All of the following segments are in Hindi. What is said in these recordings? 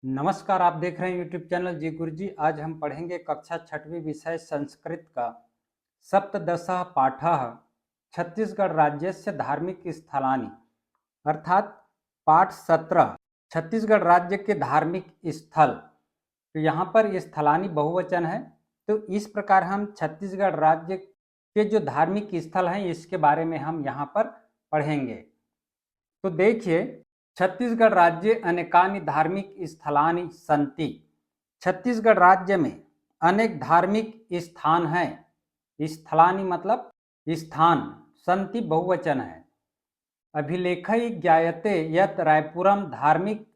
नमस्कार, आप देख रहे हैं यूट्यूब चैनल जी गुरुजी। आज हम पढ़ेंगे कक्षा छठवीं विषय संस्कृत का सप्तदशः पाठः छत्तीसगढ़ राज्यस्य धार्मिक स्थलानि, अर्थात पाठ 17 छत्तीसगढ़ राज्य के धार्मिक स्थल। तो यहाँ पर स्थलानि बहुवचन है। तो इस प्रकार हम छत्तीसगढ़ राज्य के जो धार्मिक स्थल हैं इसके बारे में हम यहाँ पर पढ़ेंगे। तो देखिए, छत्तीसगढ़ राज्य अनेकानि धार्मिक स्थलानि सन्ति। छत्तीसगढ़ राज्य में अनेक धार्मिक स्थान हैं। स्थलानि मतलब स्थान, सन्ति बहुवचन है। अभिलेखै ज्ञायते यत् रायपुरम धार्मिक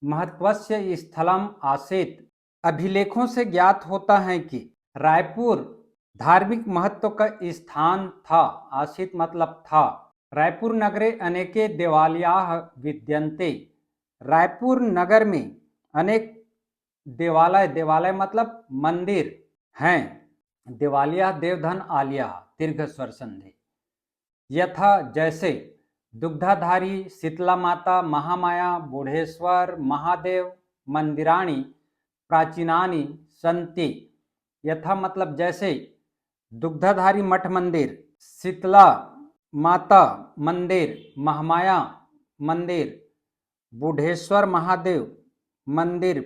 महत्वस्य स्थलम आसीत्। अभिलेखों से ज्ञात होता है कि रायपुर धार्मिक महत्व का स्थान था। आसीत् मतलब था। रायपुर नगरे अनेके देवालयाः विद्यन्ते। रायपुर नगर में अनेक देवालय, देवालय मतलब मंदिर हैं। देवालया देवधन आलया दीर्घ स्वर संधि। यथा जैसे दुग्धाधारी, शीतला माता, महामाया, बुढ़ेश्वर महादेव मंदिराणि प्राचीनानि सन्ति। यथा मतलब जैसे दुग्धाधारी मठ मंदिर, शीतला माता मंदिर, महामाया मंदिर, बुढ़ेश्वर महादेव मंदिर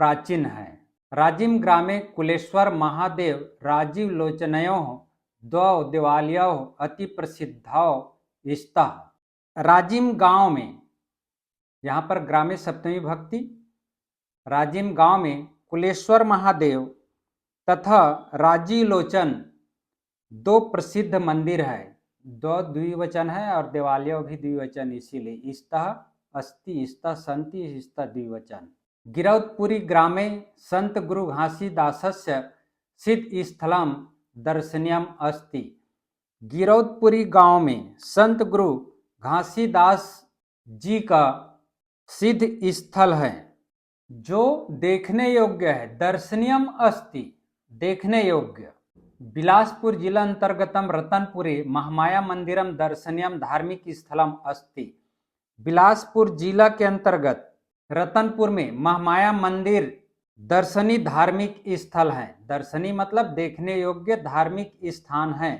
प्राचीन है। राजिम ग्रामे कुलेश्वर महादेव राजीव लोचनयोः द्वौ देवालयौ अति प्रसिद्धौ स्तः। राजिम गांव में, यहाँ पर ग्रामे सप्तमी भक्ति, राजिम गांव में कुलेश्वर महादेव तथा राजीव लोचन दो प्रसिद्ध मंदिर है। दो द्विवचन है और देवालय भी द्विवचन, इसीलिए स्तः अस्ति, स्तः सन्ति, स्तः द्विवचन। गिरौदपुरी ग्रामे संत गुरु घासीदासस्य सिद्ध स्थलम दर्शनीयम अस्ति। गिरौदपुरी गांव में संत गुरु घासीदास जी का सिद्ध स्थल है जो देखने योग्य है। दर्शनीयम अस्ति, देखने योग्य। बिलासपुर जिला अंतर्गतम रतनपुरे महामाया मंदिरम दर्शनीयम धार्मिक स्थलम अस्ति। बिलासपुर जिला के अंतर्गत रतनपुर में महामाया मंदिर दर्शनीय धार्मिक स्थल है। दर्शनीय मतलब देखने योग्य धार्मिक स्थान है।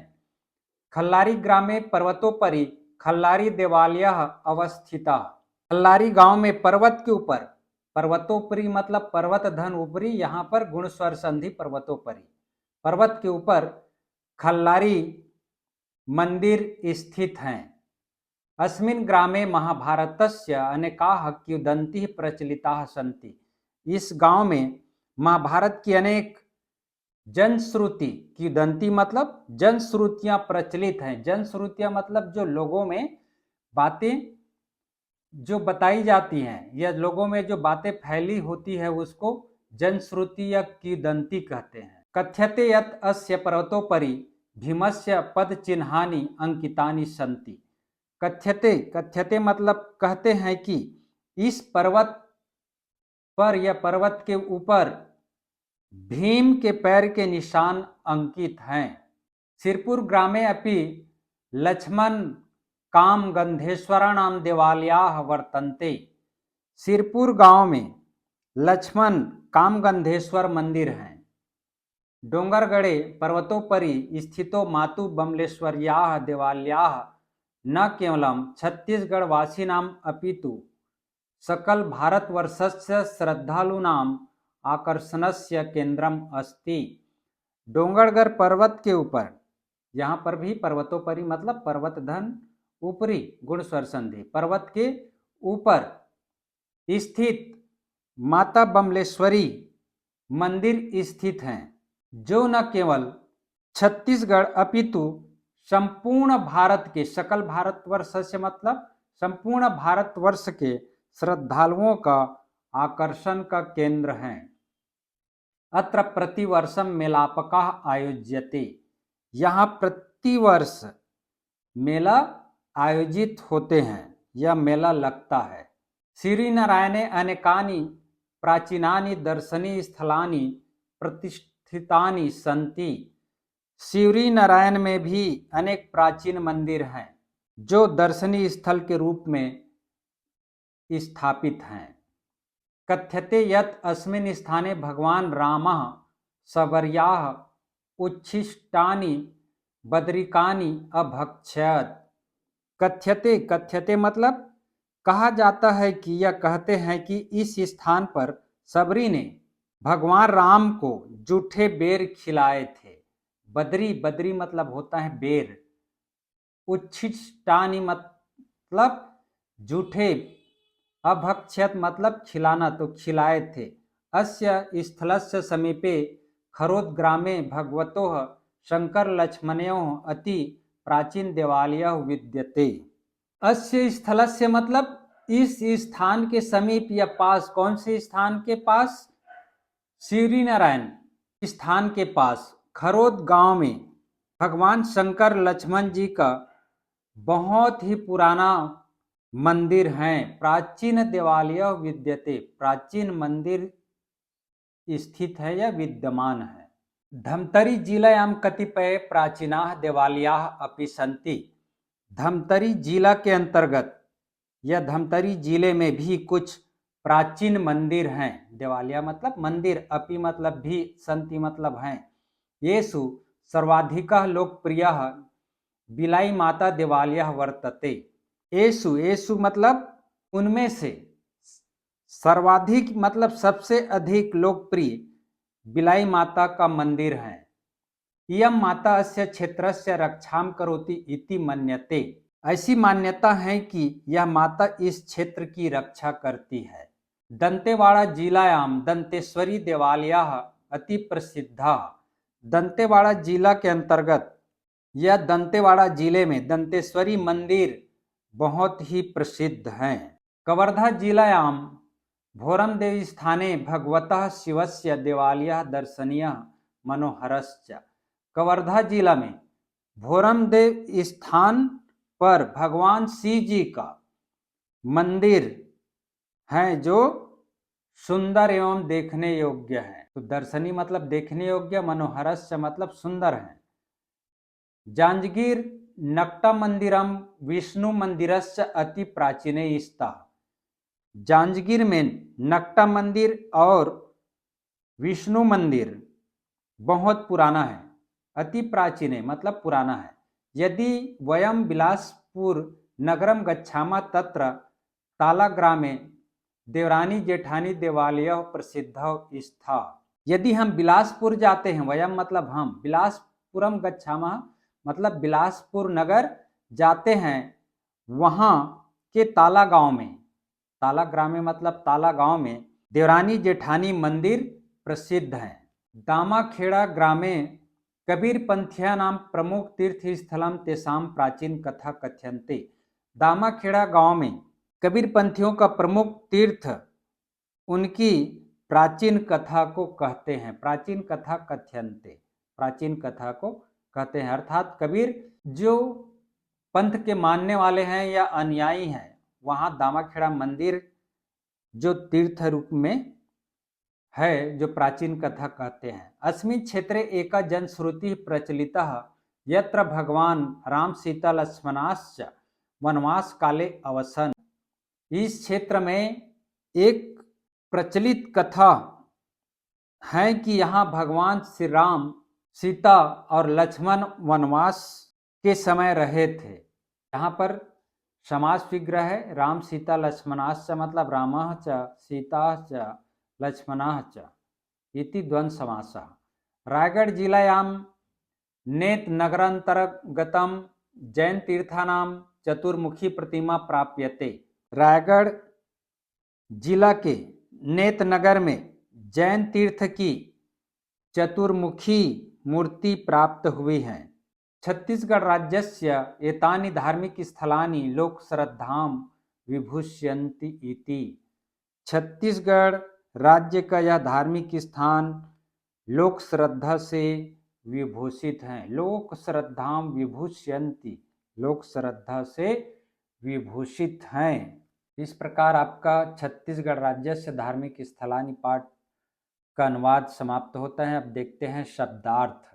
खल्लारी ग्रामे पर्वतोपरि खल्लारी देवालय अवस्थिता। खल्लारी गांव में पर्वत के ऊपर, पर्वतोपरि मतलब पर्वत धन ऊपरी, यहाँ पर गुण स्वर संधि पर्वतोपरि, पर्वत के ऊपर खल्लारी मंदिर स्थित हैं। अस्मिन् ग्रामे महाभारतस्य अनेकाः किंवदन्तिः प्रचलिताः सन्ति। इस गांव में महाभारत की अनेक जनश्रुति, किंवदंती मतलब जनश्रुतियां प्रचलित हैं। जनश्रुतियां मतलब जो लोगों में बातें जो बताई जाती हैं या लोगों में जो बातें फैली होती है उसको जनश्रुति या किंवदंती कहते हैं। कथ्यते यत् अस्य पर्वतोपरि भीमस्य पद चिन्हानि अंकितानि सन्ति। कथ्यते, कथ्यते मतलब कहते हैं कि इस पर्वत पर या पर्वत के ऊपर भीम के पैर के निशान अंकित हैं। सिरपुर ग्रामे अपि लक्ष्मण काम गंधेश्वराणाम देवालयाः वर्तन्ते। सिरपुर गांव में लक्ष्मण कामगंधेश्वर मंदिर हैं। डोंगरगढ़े पर्वतोपरि स्थितो मातु बमलेश्वर्याः देवालयाः न केवलं छत्तीसगढ़वासिनाम् अपितु सकल भारतवर्षस्य श्रद्धालूनाम् आकर्षणस्य केंद्रम अस्ति। डोंगरगढ़ पर्वत के ऊपर, यहाँ पर भी पर्वतोपरि मतलब पर्वत धन ऊपरी, गुण स्वर संधि, पर्वत के ऊपर स्थित माता बमलेश्वरी मंदिर स्थित हैं जो न केवल छत्तीसगढ़ अपितु संपूर्ण भारत के, सकल भारतवर्ष से मतलब संपूर्ण भारतवर्ष के श्रद्धालुओं का आकर्षण का केंद्र हैं। अत्र प्रतिवर्षम मेलापकाः आयोज्यते। यहाँ प्रतिवर्ष मेला आयोजित होते हैं या मेला लगता है। श्रीनारायणे अनेकानि प्राचीनानि दर्शनीय स्थलानि प्रतिष्ठितानि सन्ति। शिवरी नारायण में भी अनेक प्राचीन मंदिर हैं जो दर्शनीय स्थल के रूप में स्थापित हैं। कथ्यते यत् अस्मिन् स्थाने भगवान रामः सवर्याः उच्छिष्टानि बद्रिकानि अभक्षयत्। कथ्यते, कथ्यते मतलब कहा जाता है कि या कहते हैं कि इस स्थान पर सबरी ने भगवान राम को जूठे बेर खिलाए थे। बद्री, बद्री मतलब होता है बेर। उच्छिष्टानि मतलब जूठे, अभक्षयत मतलब खिलाना, तो खिलाए थे। अस्य स्थलस्य समीपे खरोद ग्रामे भगवतोः शंकर लक्ष्मणयोः अति प्राचीन देवालयः विद्यते। अस्य स्थलस्य मतलब इस स्थान के समीप या पास, कौन से स्थान के पास? शिवरी नारायण स्थान के पास खरोद गांव में भगवान शंकर लक्ष्मण जी का बहुत ही पुराना मंदिर है। प्राचीन देवालय विद्यते, प्राचीन मंदिर स्थित है या विद्यमान है। धमतरी जिलायां कतिपय प्राचीनाः देवालयाः अपि सन्ति। धमतरी जिला के अंतर्गत या धमतरी जिले में भी कुछ प्राचीन मंदिर हैं। देवालय मतलब मंदिर, अपि मतलब भी, संति मतलब हैं। येषु सर्वाधिकः लोकप्रियः बिलाई माता देवालयः वर्तते। येषु, येषु मतलब उनमें से, सर्वाधिक मतलब सबसे अधिक लोकप्रिय बिलाई माता का मंदिर है। इयं माता अस्य क्षेत्रस्य रक्षां करोति इति मन्यते। ऐसी मान्यता है कि यह माता इस क्षेत्र की रक्षा करती है। दंतेवाड़ा जिलायां दंतेश्वरी देवालयः अति प्रसिद्धा। दंतेवाड़ा जिला के अंतर्गत या दंतेवाड़ा जिले में दंतेश्वरी मंदिर बहुत ही प्रसिद्ध हैं। कवर्धा जिलायां भोरमदेव स्थाने भगवतः शिवस्य देवालयः दर्शनीयः मनोहरश्च। कवर्धा जिला में भोरमदेव स्थान पर भगवान शिव जी का मंदिर है जो सुंदर एवं देखने योग्य है। तो दर्शनीय मतलब देखने योग्य, मनोहरस्य मतलब सुंदर है। जांजगीर नक्टा मंदिरम विष्णु मंदिरस्य अति प्राचीने स्तः। जांजगीर में नक्टा मंदिर और विष्णु मंदिर बहुत पुराना है। अति प्राचीने मतलब पुराना है। यदि वयम बिलासपुर नगरम गच्छामः तत्र तालाग्रामे देवरानी जेठानी देवालय प्रसिद्ध स्था। यदि हम बिलासपुर जाते हैं, वयम मतलब हम, बिलासपुरम गच्छामः मतलब बिलासपुर नगर जाते हैं, वहाँ के ताला गांव में, ताला ग्रामे मतलब ताला गांव में देवरानी जेठानी मंदिर प्रसिद्ध है। दामाखेड़ा ग्रामे कबीर पंथियानां प्रमुख तीर्थ स्थलम तेसां प्राचीन कथा कथ्यन्ते। दामाखेड़ा गांव में कबीर पंथियों का प्रमुख तीर्थ उनकी प्राचीन कथा को कहते हैं। प्राचीन कथा कथ्यन्ते, प्राचीन कथा को कहते हैं। अर्थात कबीर जो पंथ के मानने वाले हैं या अनुयायी हैं, वहाँ दामाखेड़ा मंदिर जो तीर्थ रूप में है, जो प्राचीन कथा कहते हैं। अस्मिन् क्षेत्रे एका जनश्रुति प्रचलिता यत्र भगवान राम सीता लक्ष्मणाश्च वनवास काले अवसन। इस क्षेत्र में एक प्रचलित कथा है कि यहाँ भगवान श्री राम, सीता और लक्ष्मण वनवास के समय रहे थे। यहाँ पर समास विग्रह है, राम सीता लक्ष्मणाश्च मतलब रामः च सीता च लक्ष्मणः च इति द्वंद्व समासः। रायगढ़ जिलायां नेत नगरांतर्गतम जैन तीर्थानां चतुर्मुखी प्रतिमा प्राप्यते। रायगढ़ जिला के नेत नगर में जैन तीर्थ की चतुर्मुखी मूर्ति प्राप्त हुई है। छत्तीसगढ़ राज्यस्य एतानि धार्मिक स्थलानि लोक श्रद्धां विभूषयन्ति इति। छत्तीसगढ़ राज्य का यह धार्मिक स्थान लोक श्रद्धा से विभूषित हैं। लोक श्रद्धां विभूषयन्ति, लोक श्रद्धा से विभूषित हैं। इस प्रकार आपका छत्तीसगढ़ राज्य से धार्मिक स्थलानि पाठ का अनुवाद समाप्त होता है। अब देखते हैं शब्दार्थ।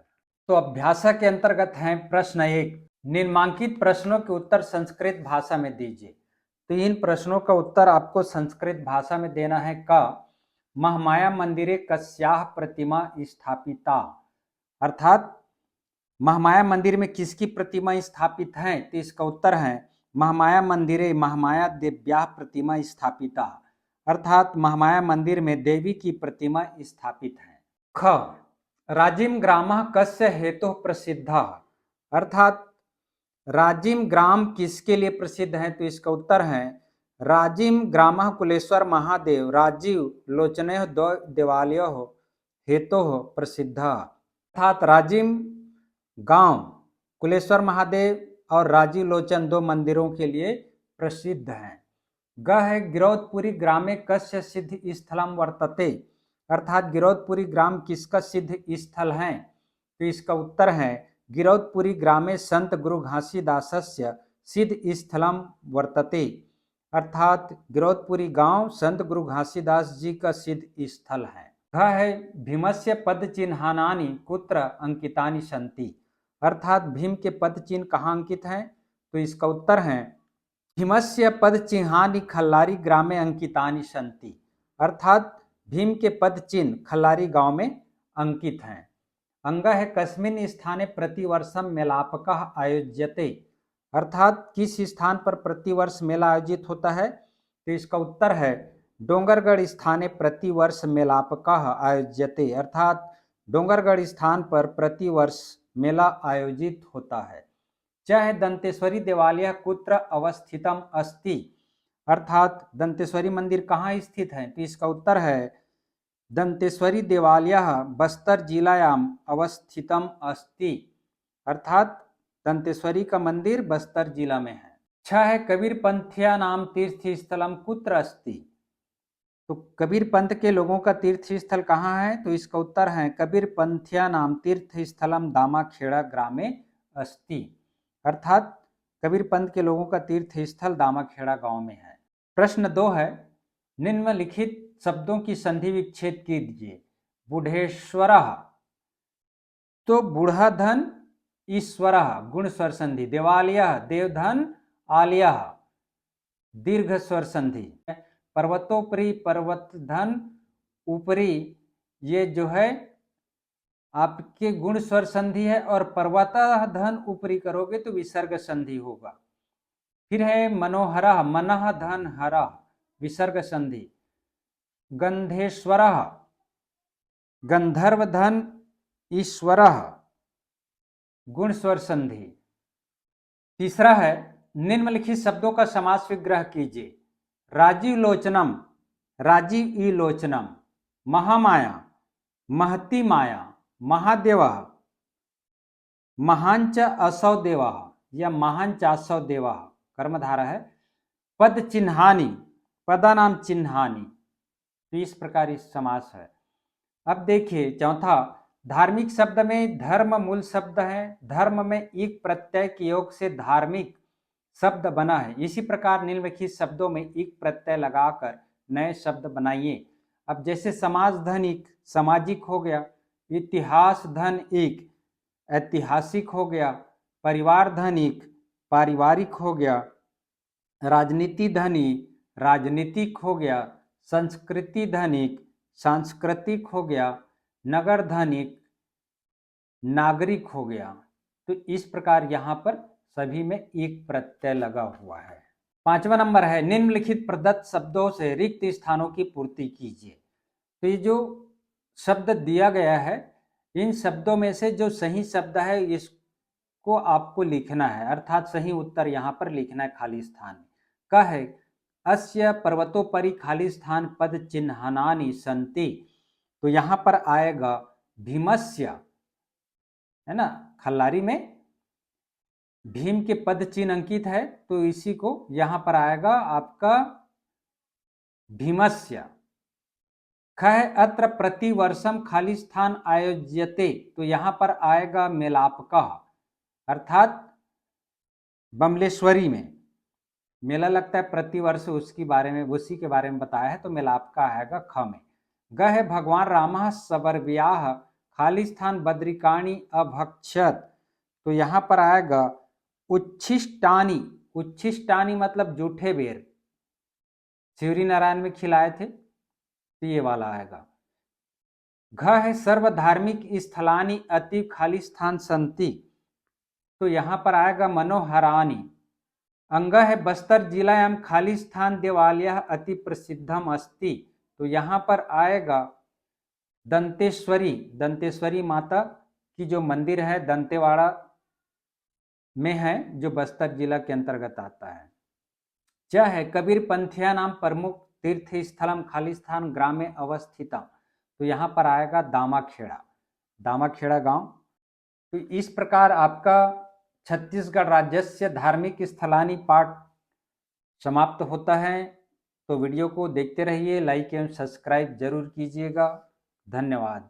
तो अभ्यासा के अंतर्गत हैं प्रश्न 1, निम्नांकित प्रश्नों के उत्तर संस्कृत भाषा में दीजिए। तो इन प्रश्नों का उत्तर आपको संस्कृत भाषा में देना है। क, महामाया मंदिरे कस्याः प्रतिमा स्थापिता, अर्थात महामाया मंदिर में किसकी प्रतिमा स्थापित है? तो इसका उत्तर है महामाया मंदिरे महामाया देव्याः प्रतिमा स्थापिता, अर्थात महामाया मंदिर में देवी की प्रतिमा स्थापित है। ख, राजिम ग्रामः कस्य हेतुः प्रसिद्धः, अर्थात राजिम ग्राम किसके लिए प्रसिद्ध है? तो इसका उत्तर है राजिम ग्रामः कुलेश्वर महादेव राजीव लोचनयोः देवालयोः हेतुः प्रसिद्धः, अर्थात राजिम गांव कुलेश्वर महादेव और राजीव लोचन 2 मंदिरों के लिए प्रसिद्ध हैं। ग है गिरौदपुरी ग्रामे कस्य सिद्ध स्थलम वर्तते, अर्थात गिरौदपुरी ग्राम किसका सिद्ध स्थल है? तो इसका उत्तर है गिरौदपुरी ग्रामे संत गुरु घासीदासस्य सिद्ध स्थलम वर्तते, अर्थात गिरौदपुरी गांव संत गुरु घासीदास जी का सिद्ध स्थल है। घ है भीमस्य पद चिन्हानानि कुत्र अंकितानि सन्ति, अर्थात भीम के पद चिन्ह कहाँ अंकित हैं? तो इसका उत्तर है भीमस्य पद चिन्हानि खल्लारी ग्रामे अंकितानि सन्ति, अर्थात भीम के पद चिन्ह खल्लारी गांव में अंकित हैं। अंग है कस्मिन् स्थाने प्रतिवर्षम मेलापकः आयोज्यते, अर्थात किस स्थान पर प्रतिवर्ष मेला आयोजित होता है? तो इसका उत्तर है डोंगरगढ़ स्थाने प्रतिवर्ष मेलापकः आयोज्यते, अर्थात डोंगरगढ़ स्थान पर प्रतिवर्ष मेला आयोजित होता है। चाहे दंतेश्वरी देवालय कुत्र अवस्थितम अस्ति, अर्थात दंतेश्वरी मंदिर कहाँ स्थित है? तो इसका उत्तर है दंतेश्वरी देवालय बस्तर जिलायाम अवस्थितम अस्ति, अर्थात दंतेश्वरी का मंदिर बस्तर जिला में है। 6 है कबीर पंथिया नाम तीर्थ स्थलम कुत्र अस्ति, तो कबीर पंथ के लोगों का तीर्थ स्थल कहाँ है? तो इसका उत्तर है कबीर पंथिया नाम तीर्थ स्थलम दामाखेड़ा ग्रामे अस्ति, अर्थात कबीर पंथ के लोगों का तीर्थ स्थल दामाखेड़ा गांव में है। प्रश्न 2 है निम्नलिखित शब्दों की संधि विच्छेद कीजिए। बुढ़ेश्वरः, तो बूढ़ा धन ईश्वरः गुण स्वर संधि, देवालयः देवधन आलयः दीर्घ स्वर संधि, पर्वतोपरि पर्वत धन ऊपरी, ये जो है आपके गुण स्वर संधि है, और पर्वतः धन ऊपरी करोगे तो विसर्ग संधि होगा। फिर है मनोहरः मनः धन हरः विसर्ग संधि, गंधेश्वरः गंधर्व धन ईश्वरः गुण स्वर संधि। तीसरा है निम्नलिखित शब्दों का समास विग्रह कीजिए। राजीव लोचनम राजीव ई लोचनम, महामाया महती माया, महादेवः महांच असौ देवः या महांच असौ देवः कर्मधारा है। पद चिन्हानि पदानाम चिन्हानि, तो इस प्रकार इस समास है। अब देखिए चौथा, धार्मिक शब्द में धर्म मूल शब्द है, धर्म में एक प्रत्यय के योग से धार्मिक शब्द बना है। इसी प्रकार निम्नलिखित शब्दों में एक प्रत्यय लगाकर नए शब्द बनाइए। अब जैसे समाज धन एक सामाजिक हो गया, इतिहास धन एक ऐतिहासिक हो गया, परिवार धन एक पारिवारिक हो गया, राजनीति धन एक राजनीतिक हो गया, संस्कृति धन एक सांस्कृतिक हो गया, नगर धन एक नागरिक हो गया। तो इस प्रकार यहाँ पर सभी में एक प्रत्यय लगा हुआ है। 5वां नंबर है निम्नलिखित प्रदत्त शब्दों से रिक्त स्थानों की पूर्ति कीजिए। तो ये जो शब्द दिया गया है, इन शब्दों में से जो सही शब्द है इसको आपको लिखना है, अर्थात सही उत्तर यहाँ पर लिखना है खाली स्थान में। का है अस्य पर्वतोपरि खाली स्थान पद चिन्हानानि सन्ति, तो यहाँ पर आएगा भीमस्य, है ना, खल्लारी में भीम के पद चिन्ह अंकित है, तो इसी को यहाँ पर आएगा आपका भीमस्य। खह अत्र प्रतिवर्षम खाली स्थान आयोज्यते, तो यहाँ पर आएगा मेलापकः, अर्थात बमलेश्वरी में मेला लगता है प्रतिवर्ष, उसी के बारे में बताया है, तो मेलापका आएगा ख में। ग है भगवान रामः सबर्व्याः खाली स्थान बद्रिकाणी अभक्षत, तो यहाँ पर आएगा उच्छिष्टानी, उच्छिष्टानी मतलब जूठे बेर, शिवरी नारायण में खिलाए थे, तो ये वाला आएगा। घ है सर्व धार्मिक स्थलानि अति खाली स्थान संति, तो यहाँ पर आएगा मनोहरानी। अंग है बस्तर जिलायाम खाली स्थान देवालय अति प्रसिद्धम अस्ति, तो यहाँ पर आएगा दंतेश्वरी। दंतेश्वरी माता की जो मंदिर है दंतेवाड़ा में है, जो बस्तर जिला के अंतर्गत आता है। च है कबीर पंथिया नाम प्रमुख तीर्थ स्थलम खाली स्थान ग्रामे अवस्थिता, तो यहाँ पर आएगा दामाखेड़ा। दामाखेड़ा गांव। तो इस प्रकार आपका छत्तीसगढ़ राज्यस्य धार्मिक स्थलानि पाठ समाप्त होता है। तो वीडियो को देखते रहिए, लाइक एवं सब्सक्राइब जरूर कीजिएगा। धन्यवाद।